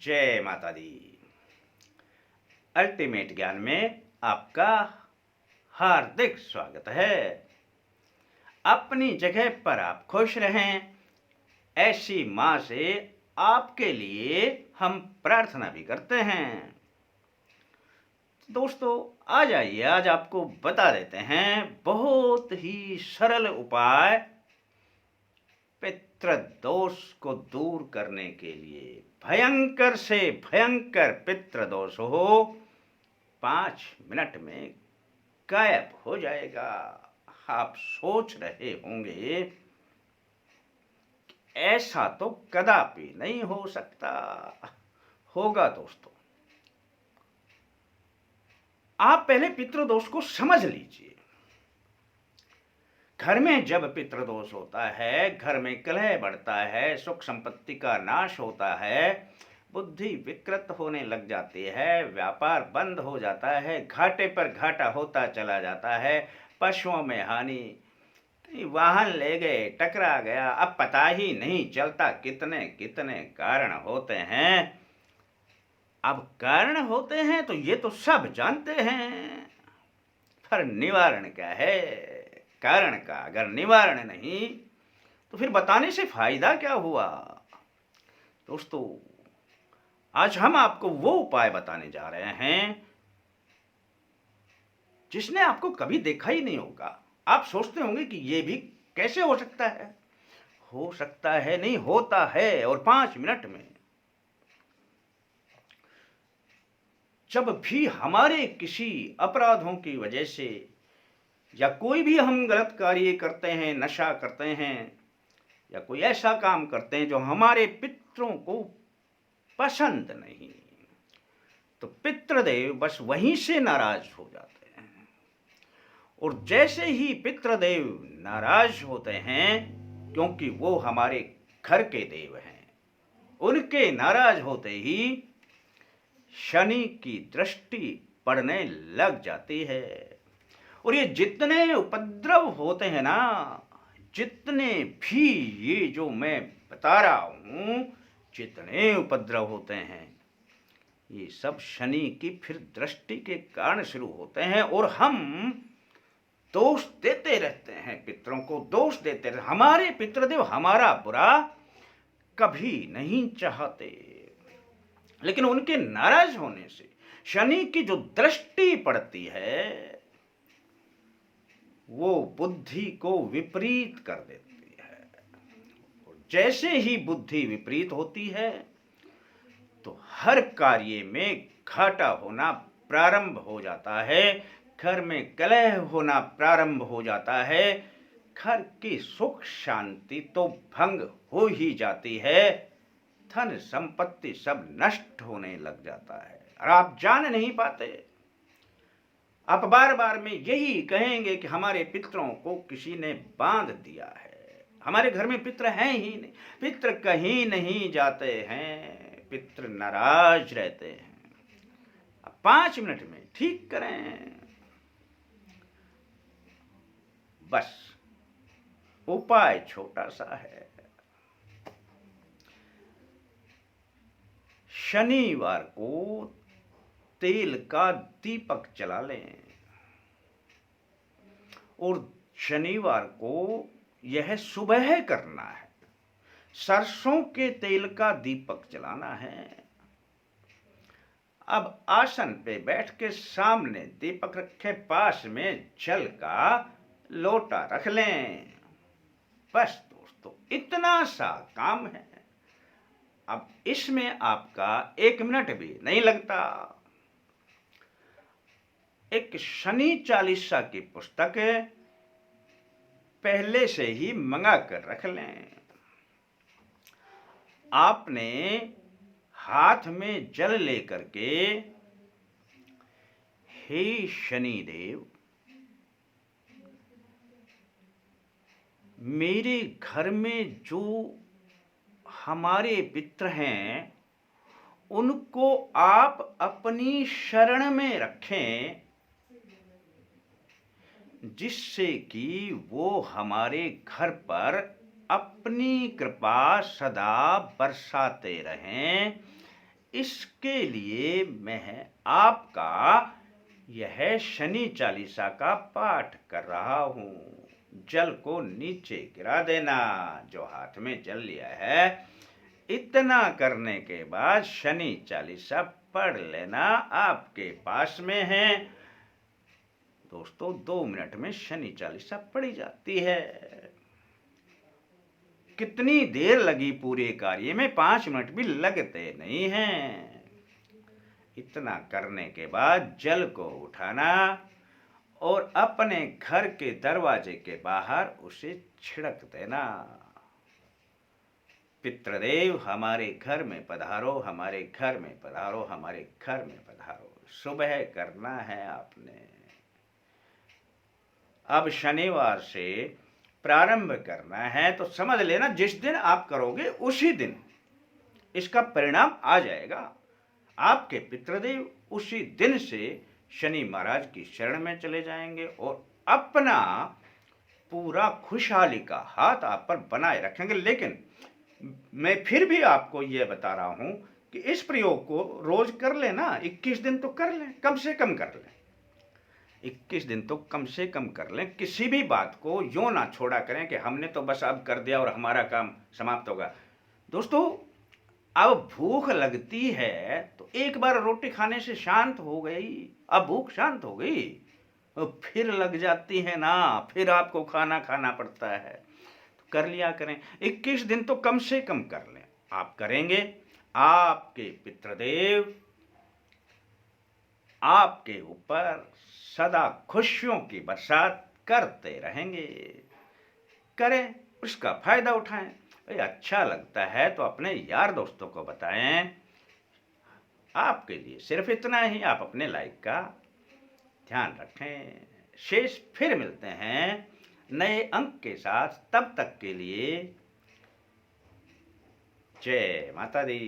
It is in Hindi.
जय माता दी। अल्टीमेट ज्ञान में आपका हार्दिक स्वागत है। अपनी जगह पर आप खुश रहें, ऐसी माँ से आपके लिए हम प्रार्थना भी करते हैं। दोस्तों आ जाइए, आज आपको बता देते हैं बहुत ही सरल उपाय पितृ दोष को दूर करने के लिए। भयंकर से भयंकर पितृ दोष हो 5 मिनट में गायब हो जाएगा। आप सोच रहे होंगे ऐसा तो कदापि नहीं हो सकता। होगा दोस्तों। आप पहले पितृदोष को समझ लीजिए। घर में जब पितृदोष होता है, घर में कलह बढ़ता है, सुख संपत्ति का नाश होता है, बुद्धि विकृत होने लग जाती है, व्यापार बंद हो जाता है, घाटे पर घाटा होता चला जाता है, पशुओं में हानि, वाहन ले गए, टकरा गया, अब पता ही नहीं चलता कितने कितने कारण होते हैं। अब कारण होते हैं तो ये तो सब जानते हैं, पर निवारण क्या है कारण का? अगर निवारण नहीं तो फिर बताने से फायदा क्या हुआ? दोस्तों आज हम आपको वो उपाय बताने जा रहे हैं जिसने आपको कभी देखा ही नहीं होगा। आप सोचते होंगे कि ये भी कैसे हो सकता है? हो सकता है नहीं, होता है, और 5 मिनट में। जब भी हमारे किसी अपराधों की वजह से या कोई भी हम गलत कार्य करते हैं, नशा करते हैं या कोई ऐसा काम करते हैं जो हमारे पितरों को पसंद नहीं, तो पितृदेव बस वहीं से नाराज हो जाते हैं। और जैसे ही पितृदेव नाराज होते हैं, क्योंकि वो हमारे घर के देव हैं, उनके नाराज होते ही शनि की दृष्टि पड़ने लग जाती है। और ये जितने उपद्रव होते हैं ना, जितने भी ये जो मैं बता रहा हूं, जितने उपद्रव होते हैं, ये सब शनि की फिर दृष्टि के कारण शुरू होते हैं। और हम दोष देते रहते हैं, पितरों को दोष देते रहते। हमारे पितृदेव हमारा बुरा कभी नहीं चाहते, लेकिन उनके नाराज होने से शनि की जो दृष्टि पड़ती है वो बुद्धि को विपरीत कर देती है। और जैसे ही बुद्धि विपरीत होती है तो हर कार्य में घाटा होना प्रारंभ हो जाता है, घर में कलह होना प्रारंभ हो जाता है, घर की सुख शांति तो भंग हो ही जाती है, धन संपत्ति सब नष्ट होने लग जाता है और आप जान नहीं पाते। आप बार बार में यही कहेंगे कि हमारे पितरों को किसी ने बांध दिया है, हमारे घर में पितर हैं ही नहीं, पितर कहीं नहीं जाते हैं, पितर नाराज रहते हैं। अब 5 मिनट में ठीक करें। बस उपाय छोटा सा है। शनिवार को तेल का दीपक जला लें और शनिवार को यह सुबह करना है। सरसों के तेल का दीपक जलाना है। अब आसन पे बैठ के सामने दीपक रखे, पास में जल का लोटा रख लें। बस दोस्तों इतना सा काम है। अब इसमें आपका 1 मिनट भी नहीं लगता। एक शनि चालीसा की पुस्तक पहले से ही मंगा कर रख लें। आपने हाथ में जल लेकर के, हे शनिदेव, मेरे घर में जो हमारे पितर हैं उनको आप अपनी शरण में रखें, जिससे कि वो हमारे घर पर अपनी कृपा सदा बरसाते रहें। इसके लिए मैं आपका यह शनि चालीसा का पाठ कर रहा हूँ। जल को नीचे गिरा देना, जो हाथ में जल लिया है, इतना करने के बाद शनि चालीसा पढ़ लेना, आपके पास में है। दोस्तों 2 मिनट में शनि चालीसा पढ़ी जाती है। कितनी देर लगी पूरे कार्य में, 5 मिनट भी लगते नहीं हैं। इतना करने के बाद जल को उठाना और अपने घर के दरवाजे के बाहर उसे छिड़क देना। पितृदेव हमारे घर में पधारो, हमारे घर में पधारो, हमारे घर में पधारो। सुबह करना है आपने। अब शनिवार से प्रारंभ करना है, तो समझ लेना जिस दिन आप करोगे उसी दिन इसका परिणाम आ जाएगा। आपके पितृदेव उसी दिन से शनि महाराज की शरण में चले जाएंगे और अपना पूरा खुशहाली का हाथ आप पर बनाए रखेंगे। लेकिन मैं फिर भी आपको यह बता रहा हूं कि इस प्रयोग को रोज कर लेना, 21 दिन तो कर लें, कम से कम कर लें। 21 दिन तो कम से कम कर लें। किसी भी बात को यूं ना छोड़ा करें कि हमने तो बस अब कर दिया और हमारा काम समाप्त होगा। दोस्तों अब भूख लगती है तो एक बार रोटी खाने से शांत हो गई, अब भूख शांत हो गई, तो फिर लग जाती है ना, फिर आपको खाना खाना पड़ता है। तो कर लिया करें, 21 दिन तो कम से कम कर लें। आप करेंगे, आपके पितृदेव आपके ऊपर सदा खुशियों की बरसात करते रहेंगे। करें, उसका फायदा उठाएं। भाई अच्छा लगता है तो अपने यार दोस्तों को बताएं। आपके लिए सिर्फ इतना ही, आप अपने लाइक का ध्यान रखें। शेष फिर मिलते हैं नए अंक के साथ, तब तक के लिए जय माता दी।